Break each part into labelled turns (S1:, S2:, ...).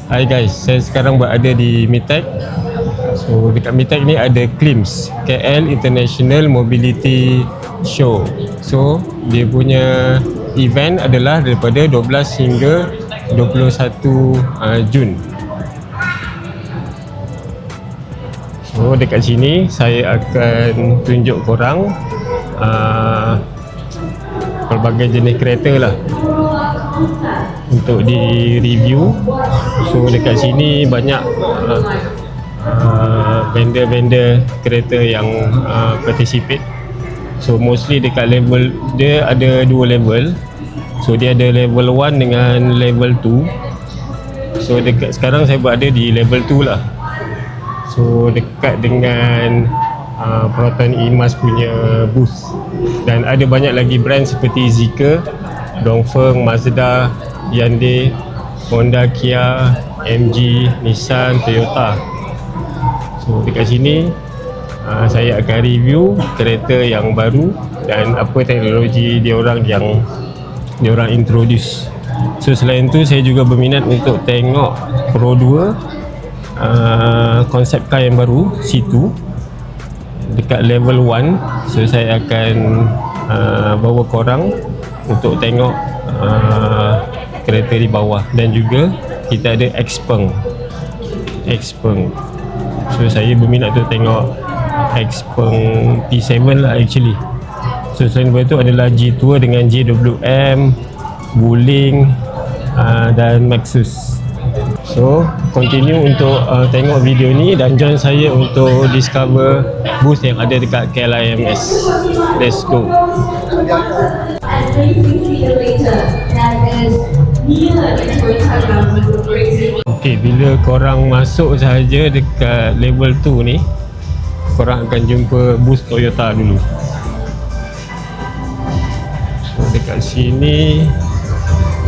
S1: Hai guys, saya sekarang berada di MITEC. So dekat MITEC ni ada CLIMS, KL International Mobility Show. So dia punya event adalah daripada 12 hingga 21 Jun. So dekat sini saya akan tunjuk korang pelbagai jenis kereta lah untuk di review. So dekat sini banyak vendor-vendor kereta yang participate. So mostly dekat level, dia ada dua level. So dia ada level 1 dengan level 2. So dekat sekarang saya berada di level 2 lah. So dekat dengan Proton Emas punya booth. Dan ada banyak lagi brand seperti Zeekr, Dongfeng, Mazda, Hyundai, Honda, Kia, MG, Nissan, Toyota. So dekat sini saya akan review kereta yang baru dan apa teknologi diorang yang diorang introduce. So selain tu saya juga berminat untuk tengok Pro 2 konsep car yang baru C2 dekat level 1. So saya akan bawa korang untuk tengok kereta di bawah. Dan juga kita ada Xpeng. So saya berminat untuk tengok Xpeng P7 lah actually. So selain daripada tu adalah G2 dengan JWM, Wuling dan Maxus. So continue untuk tengok video ni dan join saya untuk discover booth yang ada dekat KLIMS. Let's go. Okay, bila korang masuk sahaja dekat level 2 ni, korang akan jumpa booth Toyota dulu. So dekat sini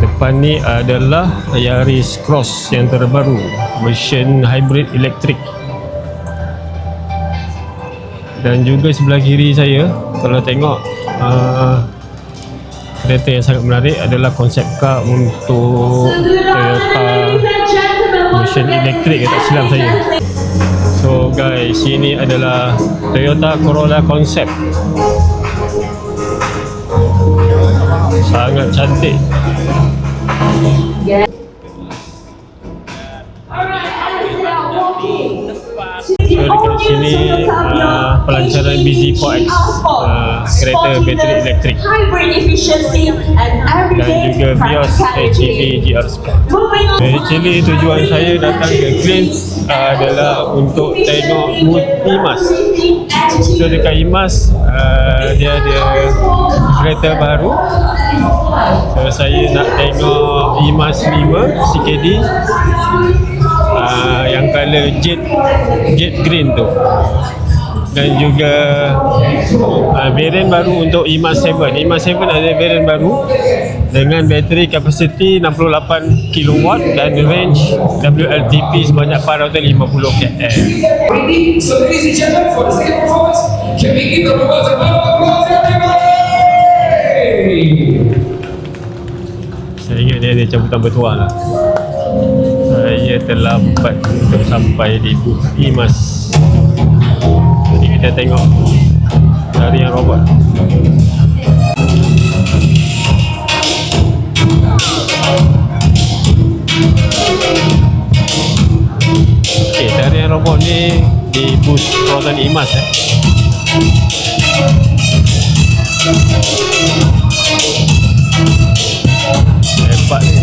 S1: depan ni adalah Yaris Cross yang terbaru, version hybrid elektrik. Dan juga sebelah kiri saya, kalau tengok kereta yang sangat menarik adalah konsep car untuk Toyota version elektrik, tak silap saya. So guys, ini adalah Toyota Corolla Concept. Sangat cantik. So dekat sini pelancaran BZ4X, kereta bateri elektrik, dan juga Vios HEV GR Sport. Actually tujuan saya datang ke CLIMS adalah untuk tengok booth IMAS. So dekat IMAS dia ada kereta baru. So saya nak tengok IMAS 5 CKD yang color jet green tu. Dan juga variant baru untuk IMAS 7. IMAS 7 ada variant baru dengan bateri kapasiti 68 kW dan range WLTP sebanyak 450 km.
S2: So ladies and gentlemen, for the second performance, can we give the applause a round of applause everybody?
S1: Saya ingat dia ada cabutan bertuah lah. Saya terlambat untuk sampai di booth IMAS. Jadi kita tengok tarian robot. Okay, tarian robot ni di booth Proton IMAS hebat ni.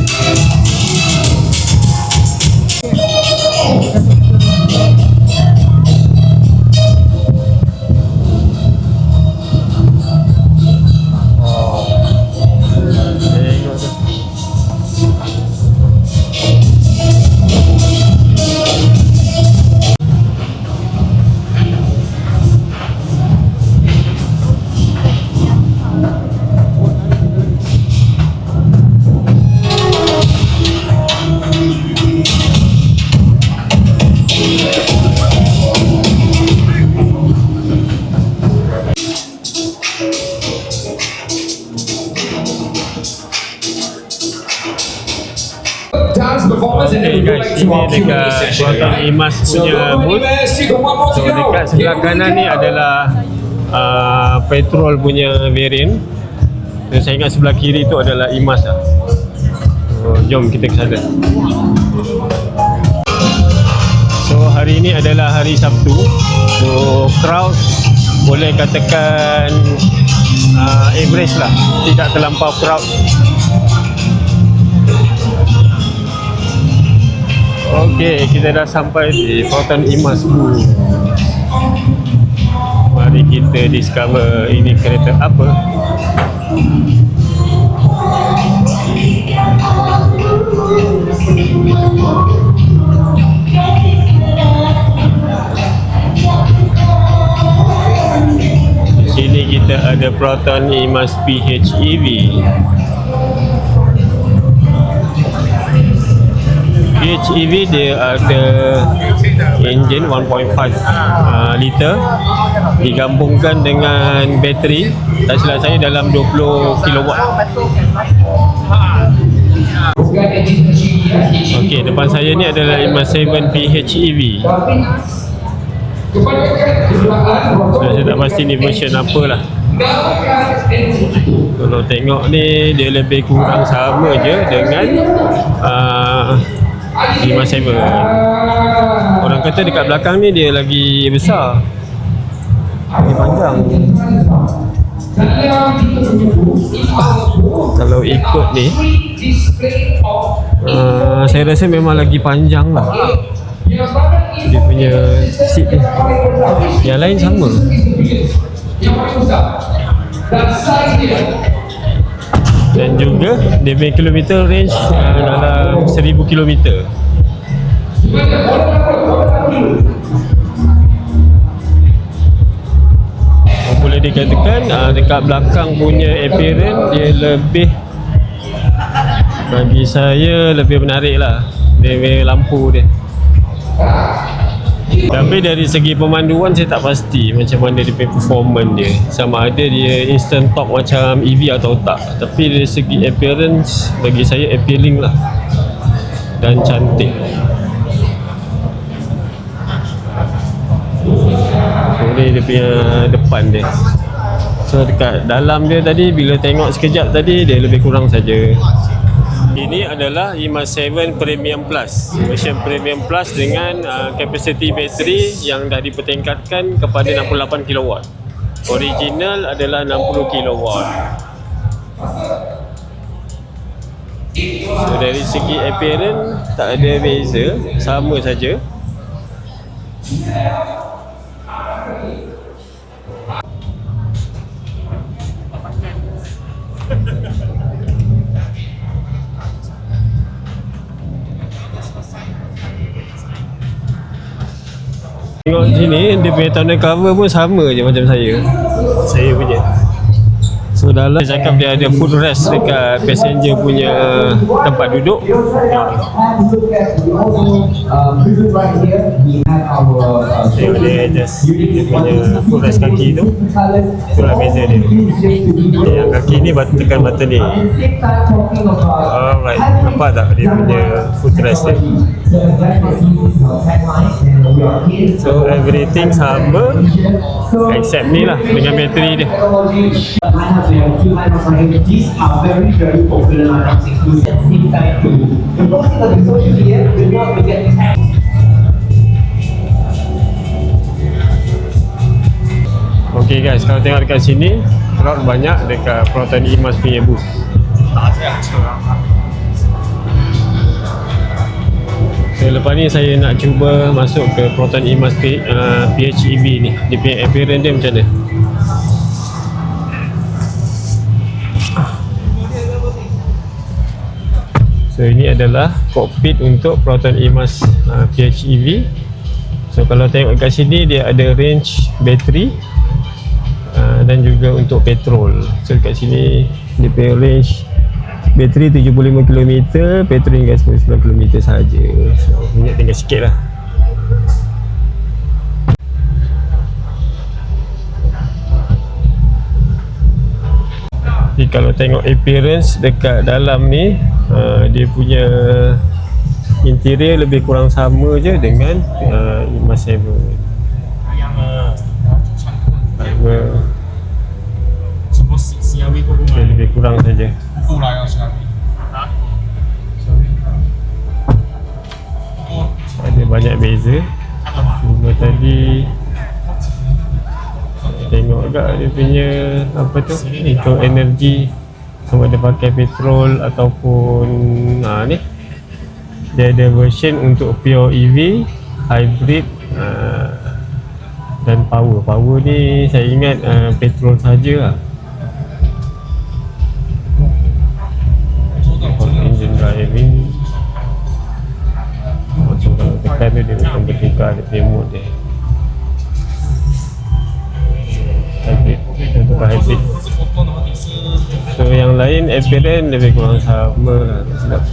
S2: performance and then
S1: Okay
S2: we go
S1: guys,
S2: back to
S1: ini
S2: our Q&A
S1: dekat
S2: session.
S1: Proton Imas
S2: So
S1: punya
S2: go on,
S1: booth.
S2: Imas, you got one more to
S1: So
S2: go.
S1: dekat sebelah kanan ni adalah petrol punya variant. Dan saya ingat sebelah kiri tu adalah Imas lah. Jom kita ke sana. So hari ini adalah hari Sabtu. So crowd boleh katakan average lah, tidak terlampau crowd. Okay, kita dah sampai di Proton Imas booth. Mari kita discover ini kereta apa. Di sini kita ada Proton Imas PHEV. PHEV dia ada enjin 1.5 liter digabungkan dengan bateri, tak silap saya dalam 20 kilowatt. Okey, depan saya ni adalah Imas 7 PHEV. Saya tak pasti ni version apa lah. Kalau tengok ni dia lebih kurang sama je dengan Imas 7. Orang kata dekat belakang ni dia lagi besar, lagi panjang. Kalau ikut ni saya rasa memang lagi panjang lah dia punya seat ni. Yang lain sama. Dan juga dia punya kilometer range dalam 1000 kilometer. Boleh dikatakan dekat belakang punya appearance dia lebih, bagi saya lebih menarik lah. Dia punya lampu dia. Tapi dari segi pemanduan saya tak pasti macam mana dia punya performance dia, sama ada dia instant torque macam EV atau tak. Tapi dari segi appearance bagi saya appealing lah dan cantik. Ini dia punya depan dia. So dekat dalam dia tadi, bila tengok sekejap tadi, dia lebih kurang saja. Ini adalah Imas 7 Premium Plus, version Premium Plus dengan capacity bateri yang dah dipertingkatkan kepada 68 kW. Original adalah 60 kW. So dari segi appearance tak ada beza, sama saja. Tengok sini, dia punya tonneau cover pun sama je macam saya punya. So dalam dia cakap dia ada footrest dekat passenger punya tempat duduk. Tengok dia just dia punya footrest kaki tu, itulah beza dia. Yang kaki ni tekan button ni. Alright, nampak tak dia punya footrest dia. So everything sama except ni lah dengan bateri dia.
S3: These are very, very popular items, including same time too. The posting of the social media will not get tagged.
S1: Okay guys, kalau tengok dekat sini, crowd banyak dekat Proton Imas punya booth. So lepas ni saya nak cuba masuk ke Proton Imas PHEV ni. Dia punya appearance dia macam mana. So ini adalah kokpit untuk Proton Imas PHEV. So kalau tengok kat sini dia ada range bateri dan juga untuk petrol. So kat sini dia punya range bateri 75 km, petrol hingga 99 km saja. So minyak tinggal sikit lah. Jadi kalau tengok appearance dekat dalam ni, dia punya interior lebih kurang sama je dengan IMAX 7. Harga
S4: 什么 CRV 过不
S1: dia
S4: 买？
S1: lebih kurang saja.
S4: 不来啊，CRV。啊
S1: Ada banyak beza. Cuma tadi tengok agak dia punya apa tu, untuk energi, sama ada pakai petrol ataupun ni dia ada version untuk pure EV, hybrid dan power ni saya ingat petrol saja lah. Engine driving, macam kalau tekan tu dia akan bertukar dia punya mode dia. Hybrid, dia tukar hybrid. So yang lain appearance lebih kurang sama lah, tak silap.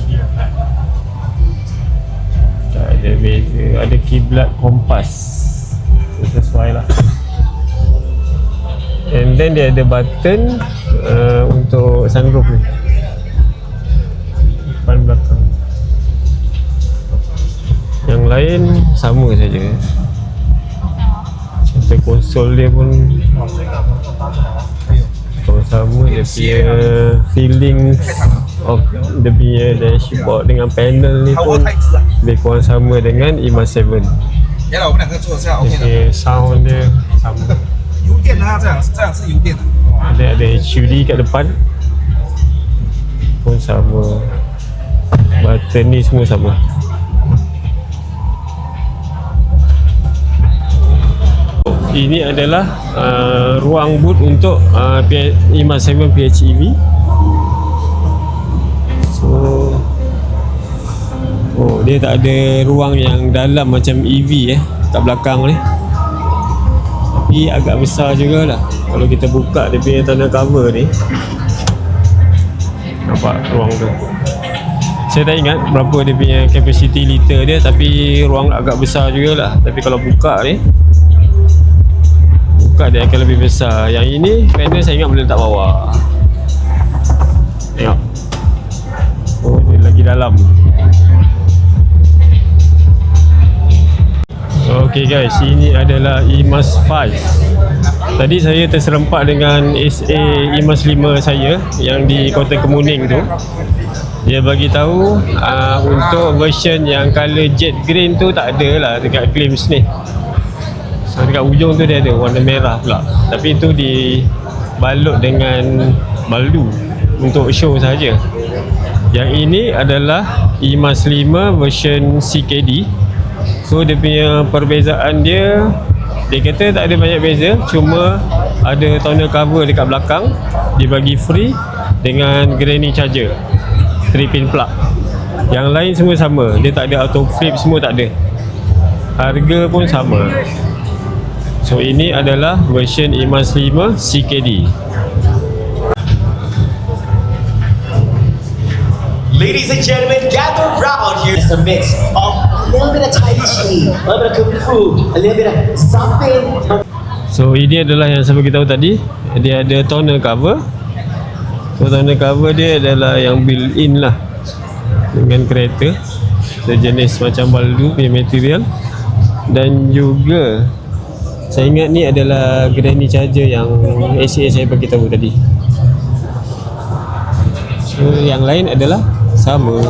S1: Tak ada beza, ada kiblat kompas, sesuai lah. And then dia ada button untuk sunroof ni, depan belakang. Yang lain sama saja. Sampai konsol dia pun sama, dia punya feeling of dia punya dashboard dengan panel ni pun lebih kurang sama dengan IMAX 7.
S5: 原来我们两个坐这样
S1: Dia
S5: OK 的。
S1: punya sound dia sama.
S5: 油电的它这样是油电的。
S1: Dia ada HUD kat depan pun sama, button ni semua sama. Ini adalah ruang boot untuk IMAX 7 PHEV. So dia tak ada ruang yang dalam macam EV kat belakang ni, tapi agak besar jugalah. Kalau kita buka dia punya tonneau cover ni, nampak ruang tu. Saya tak ingat berapa dia punya capacity liter dia, tapi ruang agak besar jugalah. Tapi kalau buka ni, dia akan lebih besar. Yang ini panel saya ingat boleh letak bawah. Tengok. Oh, dia lagi dalam. Okay guys, ini adalah IMAX 5. Tadi saya terserempak dengan SA IMAX 5 saya yang di Kota Kemuning tu. Dia bagi tahu untuk version yang color jet green tu tak ada lah dekat Glimpse ni. So, dekat ujung tu dia ada warna merah pula, tapi itu dibalut dengan baldu untuk show saja. Yang ini adalah IMAX 5 version CKD. So dia punya perbezaan dia kata tak ada banyak beza, cuma ada tonneau cover dekat belakang dibagi free dengan granny charger 3-pin plug. Yang lain semua sama, dia tak ada auto flip, semua tak ada. Harga pun sama. So ini adalah version IMAX 5 CKD.
S6: Ladies and gentlemen, gather round here. It's a mix of a little bit of Tai Chi, a little bit of Kung Fu, a little bit of something.
S1: So ini adalah yang saya beritahu tadi. Dia ada tonneau cover. So tonneau cover dia adalah yang built-in lah dengan kereta. Sejenis macam baldu punya material. Dan juga saya ingat ni adalah granny charger yang SA saya beritahu tadi. So yang lain adalah sama.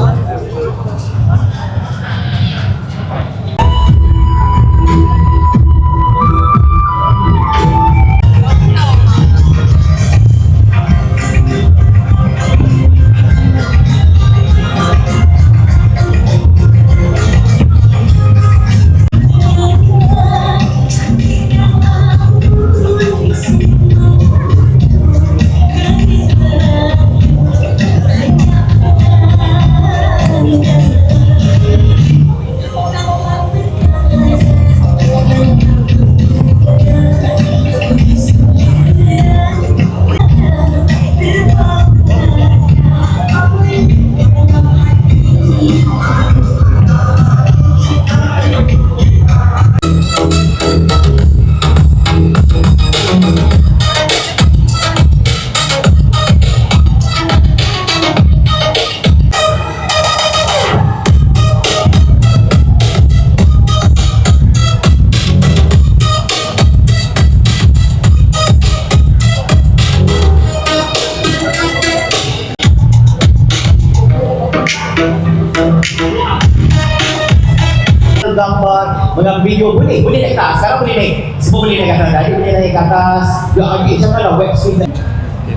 S6: video boleh naik tak? Sekarang boleh naik. Semua boleh naik ke atas. Tadi boleh naik ke atas. Ya, macam mana web stream tadi?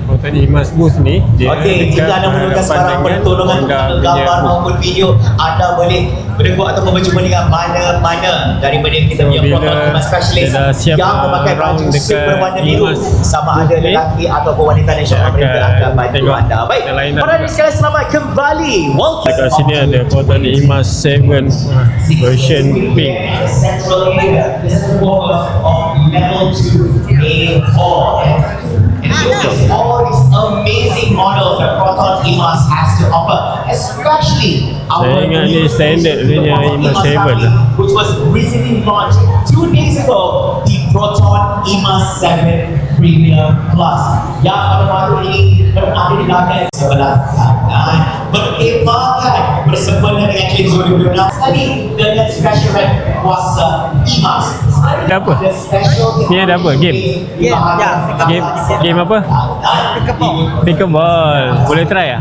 S1: Portal Imas Booth ni dia
S6: Okey, jika anda memerlukan sebarang pertolongan gambar maupun video, anda boleh berdebat atau berjumpa dengan mana-mana daripada kita punya
S1: bila
S6: portal Imas specialist
S1: dia dah siap,
S6: yang memakai baju
S1: round
S6: suit
S1: dekat
S6: berwarna biru,
S1: Imas
S6: sama ada
S1: Booth ni,
S6: lelaki ataupun wanita, dan insyaAllah
S1: dia
S6: mereka
S1: akan
S6: akan bantu
S1: tengok
S6: anda. Baik,
S1: yang lain
S6: para hadirin sekalian, selamat kembali. Welcome.
S1: dekat sini ada Portal Imas 7 version pink.
S6: Central area. This is the focus of level 2 A4. And showcase all these amazing models that Proton Imas has to offer, especially
S1: Saya ingat ni standard punya Imas 7 lah.
S6: which was recently launched 2 days ago, the Proton Imas 7 Premium Plus. Yang pada baru ini berada di belakang sebelah kanan, berkembangkan bersempena dengan Cili 2026 tadi dengan special red kuasa Imas.
S1: Ada apa? Ni ada apa? Game? Game apa? Pickleball. Boleh try ah?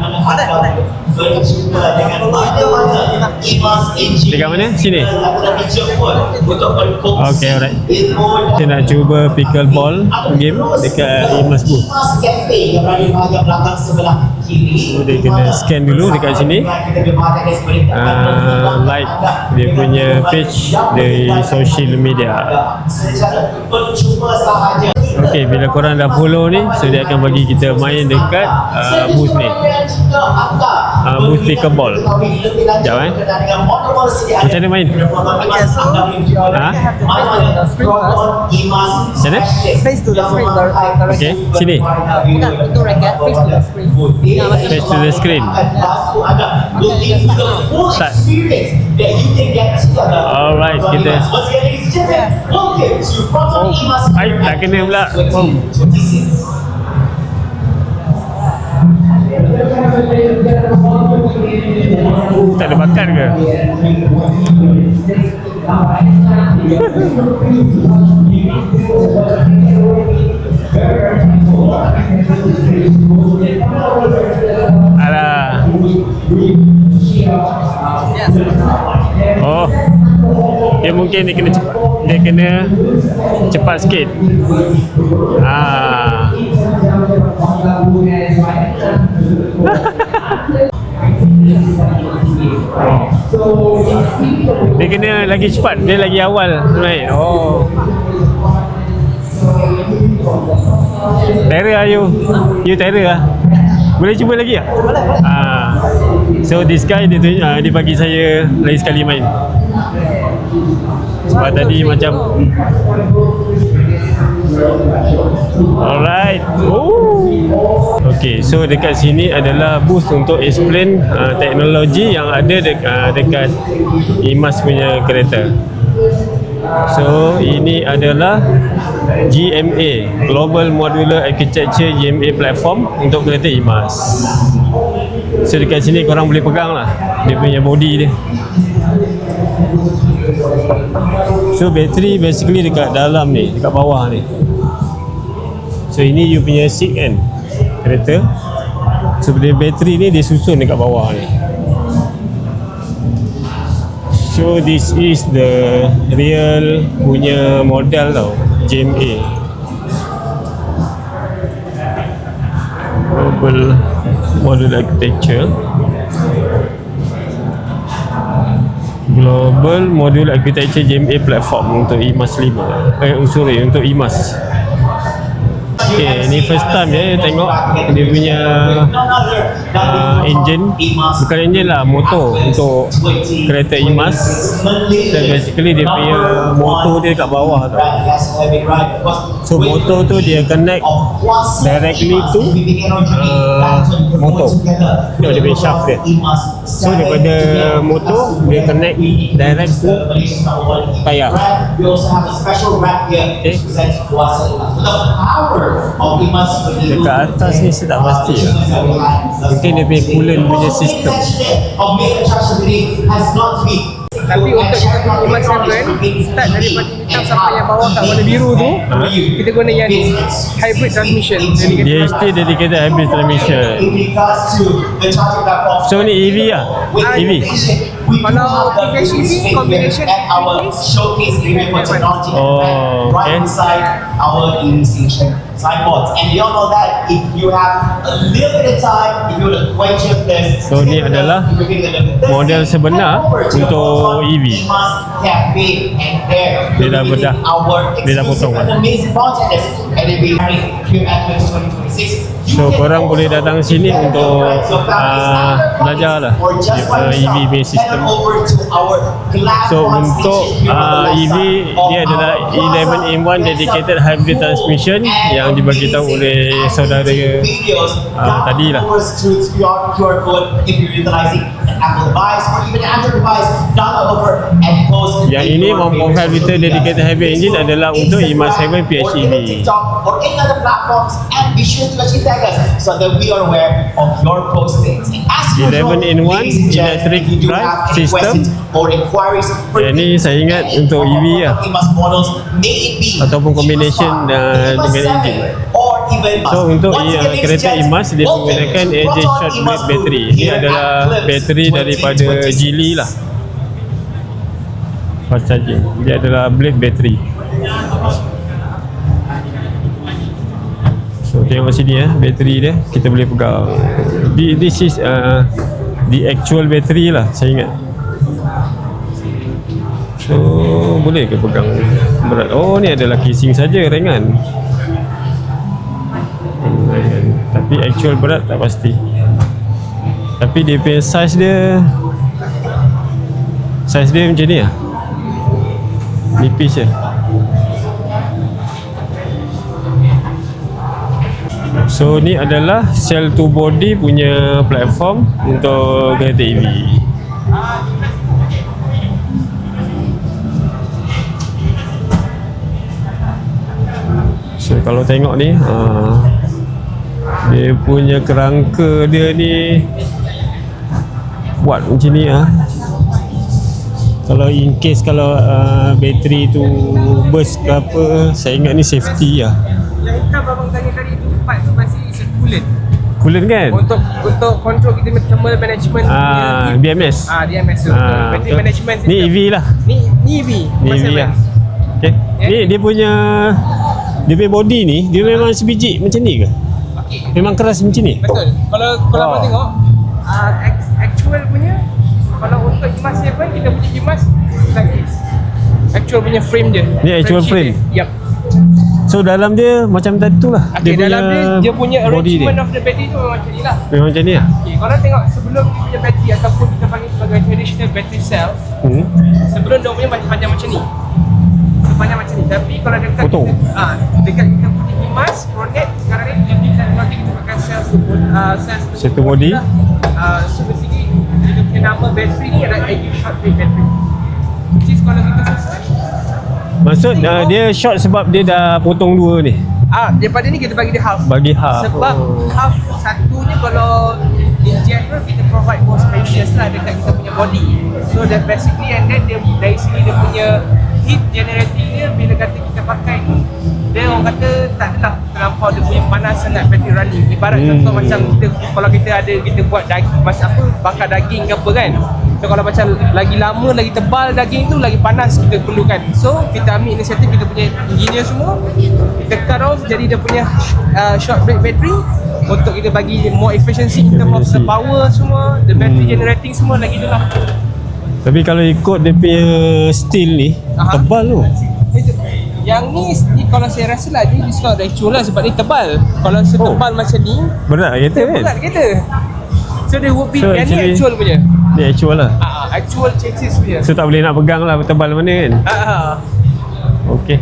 S6: Berjumpa dengan mana-mana Imas engineer
S1: Dekat mana? Sini?
S6: telah dijemput untuk berkongsi
S1: Okay, alright.
S6: ilmu
S1: Kita nak cuba pickleball game dekat Imas Booth.
S6: Imas Cafe yang berada di bahagian belakang sebelah kiri.
S1: So, dia kena scan dulu dekat sini. Like dia punya page di social media.
S6: Secara percuma sahaja.
S1: Okay, bila korang dah follow ni, so dia akan bagi kita main dekat booth ni. Booth pickleball. Sekejap Macam mana main? Ha? Macam mana?
S7: Face to the screen.
S1: Okay, sini.
S7: Bukan, itu racket face to the screen.
S1: Face to the screen. Start. Alright, kita. Ay, tak kena pula. Tak ada bakat ke? Alah. Oh. Dia mungkin dia kena cepat. Dia kena cepat sikit. Dia kena lagi cepat. Dia lagi awal main. Oh. Terror lah you. You terror lah. Boleh cuba lagi tak? So this guy dia bagi saya lagi sekali main. Sebab tadi macam alright. Okay, so dekat sini adalah booth untuk explain teknologi yang ada dekat Imas punya kereta. So ini adalah GMA, Global Modular Architecture GMA platform untuk kereta Imas. So dekat sini korang boleh pegang lah dia punya body dia. So bateri basically dekat dalam ni, dekat bawah ni. So ini you punya seat kan, kereta. So bateri ni dia susun dekat bawah ni. So this is the real punya model tau, GMA, Global Modular Architecture. Global Modular Architecture GMA platform untuk Imas 5. Untuk Imas. Okay, ni first time dia tengok dia punya engine. Bukan engine lah, motor untuk kereta Imas. So basically dia punya motor dia kat bawah tu. So motor tu dia connect directly to motor. Tengok dia punya shaft dia. So daripada motor dia connect direct to tayar. Okay. Dekat atas ni saya tak pasti lah. Mungkin dia punya coolant punya sistem.
S7: Tapi untuk kita punya Iman 7, start daripada hitam sampai yang bawah kat warna biru tu, kita guna yang ni, hybrid transmission. Jadi kita
S1: DHT dedicated hybrid transmission.
S6: In regards to the charging platform,
S1: So ni EV lah. EV.
S7: Kalau PHEV combination
S6: at our showcase area for technology
S1: Oh,
S6: and right
S1: okay.
S6: beside our EV station signboards. And we all know that if you have a little bit of time, if you want to quench your thirst,
S1: So, ni adalah model sebenar untuk EV. Dia dah bedah. Dia dah potong kan? So korang boleh datang sini untuk belajar lah EV based system. So untuk EV dia adalah 11-in-1 dedicated hybrid transmission yang dibagi tahu oleh saudara tadi lah. Yang ini 1.5 liter dedicated hybrid engine adalah untuk IMA 7 PHEV.
S6: Or any other platforms, and be sure to actually tag us so that we are aware of your postings. And as usual,
S1: 11-in-1
S6: ladies and gentlemen,
S1: electric
S6: if you do
S1: drive
S6: have any
S1: system.
S6: questions or inquiries for
S1: Yang ni saya ingat untuk EV lah.
S6: IMAS models, may it be
S1: Ataupun combination
S6: IMAS 5,
S1: dengan
S6: IMAS 7,
S1: engine.
S6: or even
S1: So untuk
S6: Once again, ladies
S1: kereta
S6: and
S1: IMAS dia
S6: welcome
S1: menggunakan
S6: to
S1: AJ
S6: Proton
S1: short
S6: IMAS
S1: blade battery.
S6: booth
S1: Ini
S6: here
S1: adalah
S6: at Eclipse
S1: bateri daripada
S6: 2026.
S1: Geely lah. Fast charging. Dia adalah blade battery. So tengok sini bateri dia kita boleh pegang. This is the actual battery lah saya ingat. So boleh ke pegang berat? Oh ni adalah casing saja ringan. Tapi actual berat tak pasti. Tapi dia punya size dia macam ni lah. Nipis je. So ni adalah cell to body punya platform untuk kereta EV. So kalau tengok ni dia punya kerangka dia ni buat macam ni Kalau in case kalau bateri tu burst ke apa, saya ingat ni safety lah.
S7: yang hitam abang tanya tadi tu, part tu masih coolant.
S1: Coolant kan?
S7: Untuk control kita thermal management
S1: BMS.
S7: DMS tu. Battery
S1: betul.
S7: management
S1: Ni
S7: system.
S1: EV lah.
S7: Ni EV.
S1: Ni EV lah. Okay. Ni dia punya body ni dia memang sebiji macam ni ke? Memang keras macam ni?
S7: Betul. Kalau abang tengok actual punya, kalau untuk IMAS 7 kita punya IMAS like this. Actual punya frame dia.
S1: Ni actual frame?
S7: Dia. Yep.
S1: So dalam dia macam tu lah.
S7: Okay, dalam dia punya
S1: body
S7: arrangement of the battery tu memang macam ni lah.
S1: Memang macam ni lah.
S7: Okay, kalau tengok sebelum dia punya battery ataupun kita panggil sebagai traditional battery cells, sebelum dia punya panjang macam ni. Sepanjang macam ni. Tapi kalau dekat
S1: Potong.
S7: dekat kita punya IMAS Pronet sekarang ni dia teknologi kita pakai cells
S1: Satu body.
S7: So basically dia punya nama battery ni adalah AG short range battery. Which is kalau kita susah
S1: Maksud dia short sebab dia dah potong dua ni.
S7: daripada ni kita bagi dia half.
S1: Bagi half.
S7: Sebab half satunya kalau in general kita provide more spacious lah dekat kita punya body. So that basically and then dia dari sini dia punya heat generating dia bila kata kita pakai ni, dia orang kata tak adalah terlampau dia punya panas sangat battery running. Ibarat contoh macam kita kalau kita buat daging bakar daging ke apa kan. So kalau macam lagi lama, lagi tebal daging tu, lagi panas kita perlukan. So kita ambil inisiatif kita punya engineer semua, kita cut off jadi dia punya short range battery untuk kita bagi more efficiency in terms of the power semua, the battery generating semua lagi tu lah.
S1: Tapi kalau ikut dia punya steel ni tebal tu.
S7: Yang ni kalau saya rasa lah dia not actual lah sebab ni tebal. Kalau setebal macam ni
S1: Berat kereta kan?
S7: berat kereta. So dia would be
S1: So,
S7: yang ni
S1: actually-
S7: actual punya.
S1: Ni actual lah.
S7: Actual chassis punya.
S1: So tak boleh nak pegang lah tebal mana kan? Okay.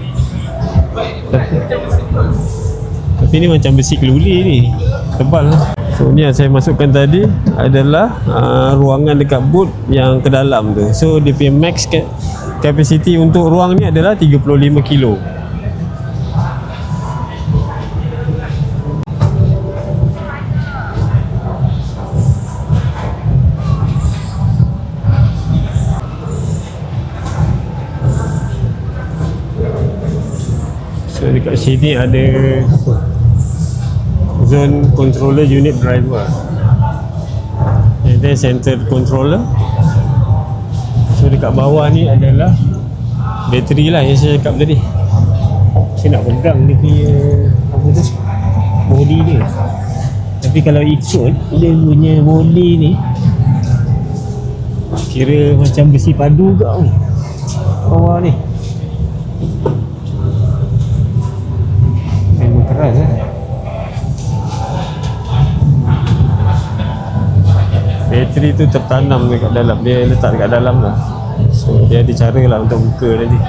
S1: Tapi ni macam besi keluli ni. Tebal lah. So ni yang saya masukkan tadi adalah ruangan dekat boot yang ke dalam tu. So dia punya max capacity untuk ruang ni adalah 35 kilo. kat sini ada apa? Zone controller unit driver. And then center controller. So dekat bawah ni adalah bateri lah yang saya cakap tadi. Saya nak pegang dia punya apa tu, body dia. Tapi kalau ikut dia punya body ni kira macam besi padu ke ni bawah ni. Memang keras lah. Bateri tu tertanam dekat dalam, dia letak dekat dalam lah. So dia ada cara lah untuk buka tadi.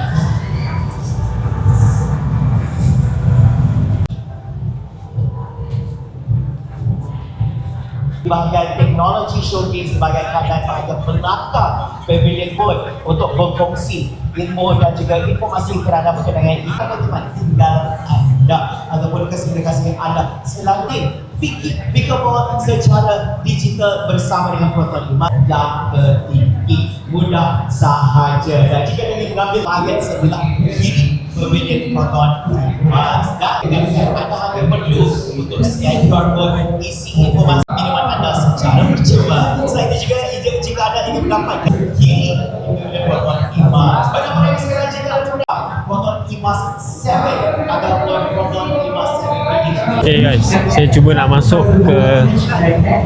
S6: Bahagian teknologi showcase sebagai bahagian belakang pavilion pun untuk berkongsi ilmu dan juga informasi terhadap berkenaan teman-teman tinggal anda ataupun kesibukan anda selalu fikirkan secara digital bersama dengan Proton IMAS yang tertinggi mudah sahaja. Dan jika ingin mengambil bahagian sebelah kiri pavilion Proton IMAS dan anda hanya perlu untuk scan QR code isi informasi minuman anda secara percuma. Selain itu juga jika anda ingin mendapatkan kiri pavilion Proton IMAS, bagaimana yang sekarang jika anda Proton IMAS 7 ataupun Proton IMAS 7
S1: Okay guys, saya cuba nak masuk ke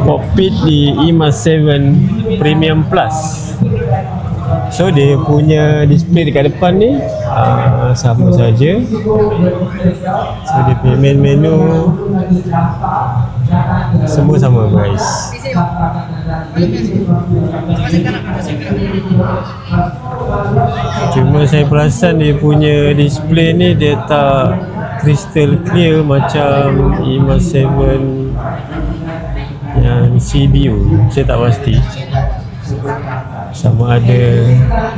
S1: cockpit di IMAS 7 Premium Plus. So dia punya display dekat depan ni sama saja. So dia punya main menu semua sama guys. Cuma saya perasan dia punya display ni dia tak crystal clear macam IMAS 7 yang CBU. Saya tak pasti sama ada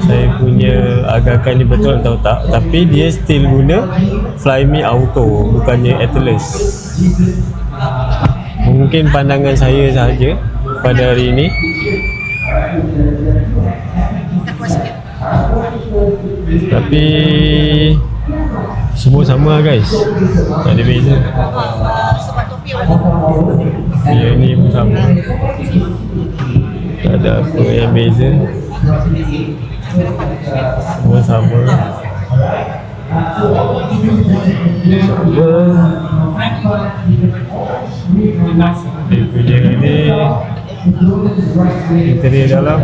S1: saya punya agakan ni betul atau tak, tapi dia still guna Flyme Auto, bukannya Atlas. Mungkin pandangan saya sahaja pada hari ini. Tapi semua sama guys, tak ada beza. Ya, ni pun sama, tak ada apa yang beza, semua sama. Dia punya ni interior dalam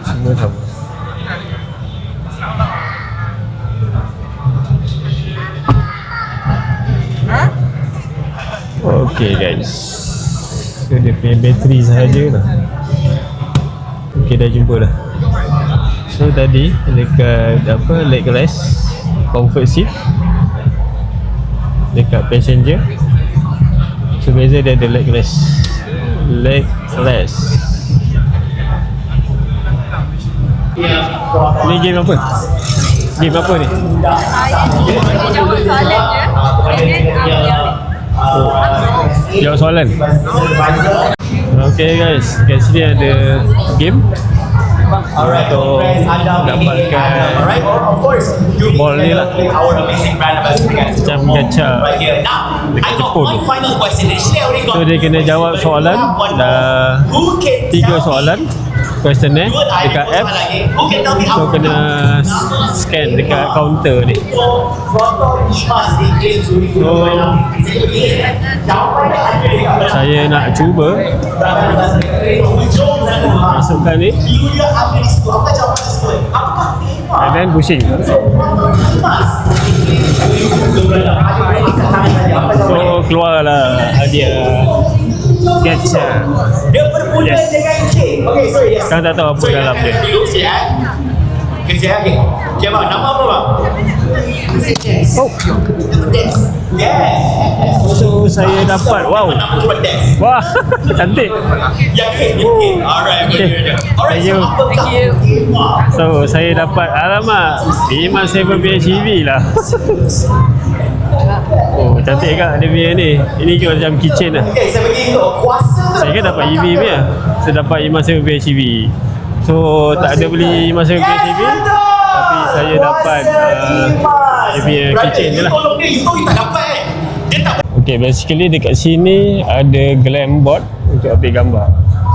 S1: semua sama. Okay guys, so dia punya bateri sahaja lah. Okay, dah jumpa dah. So tadi dekat apa, leg rest, comfort seat dekat passenger. So beza dia ada leg rest. Ni game apa? Game apa ni?
S8: Boleh jawab soalan je.
S1: Jawab soalan. Okay guys, kat sini ada game untuk dapatkan ball ni lah, macam gacha dekat Jepun. So dia kena jawab soalan, dah 3 soalan questionnaire dekat app. So kena scan dekat counter ni. So saya nak cuba masukkan ni and then pusing. So keluarlah hadiah gacha. Yes. Sekarang tak tahu apa dalam dia.
S6: Nama apa bang?
S1: Oh. So saya dapat, wow. Wah, cantik. Okay. Thank you. So saya dapat, alamak, IMAS 7 PHEV lah. Oh, cantik kak dia punya ni. Ini kira macam kitchen lah. Saya kan dapat EV punya. Saya dapat IMAS 7 PHEV. So tak ada beli IMAS 7 PHEV, tapi saya dapat dia punya keychain je lah.
S6: Tolong dia, you tahu you tak dapat Dia tak
S1: Okay, basically dekat sini ada glam board untuk ambil gambar.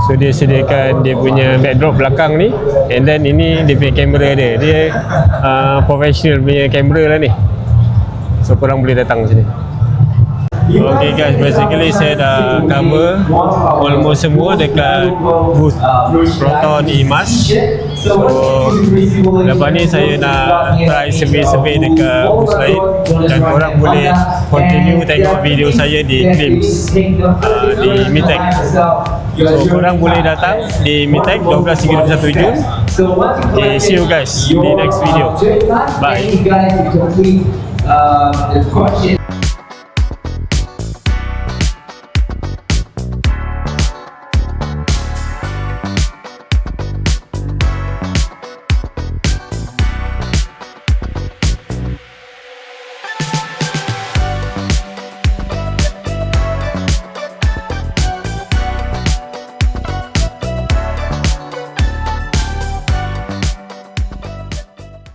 S1: So dia sediakan dia punya backdrop belakang ni, and then ini dia punya kamera dia. Dia professional punya kamera lah ni. So korang boleh datang sini. Okay guys, basically saya dah cover almost semua dekat booth Proton IMAS. So lepas ni saya nak try survey-survey dekat booth lain, dan korang boleh continue tengok video saya di Glimpse di MITEC. So korang boleh datang di MITEC 12-21 Jun. Okay, see you guys di next video. Bye.
S3: The question